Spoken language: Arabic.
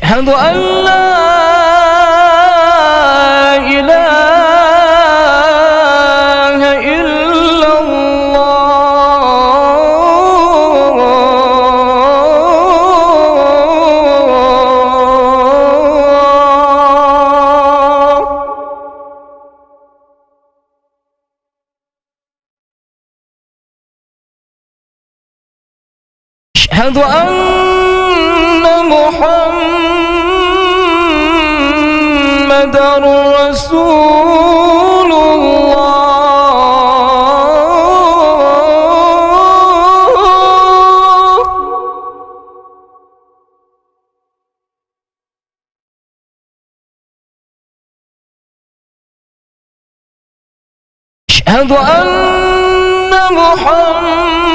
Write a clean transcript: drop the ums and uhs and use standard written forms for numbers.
أشهد أن لا إله إلا الله. أشهد أن محمدًا رسول الله. أشهد أن محمدًا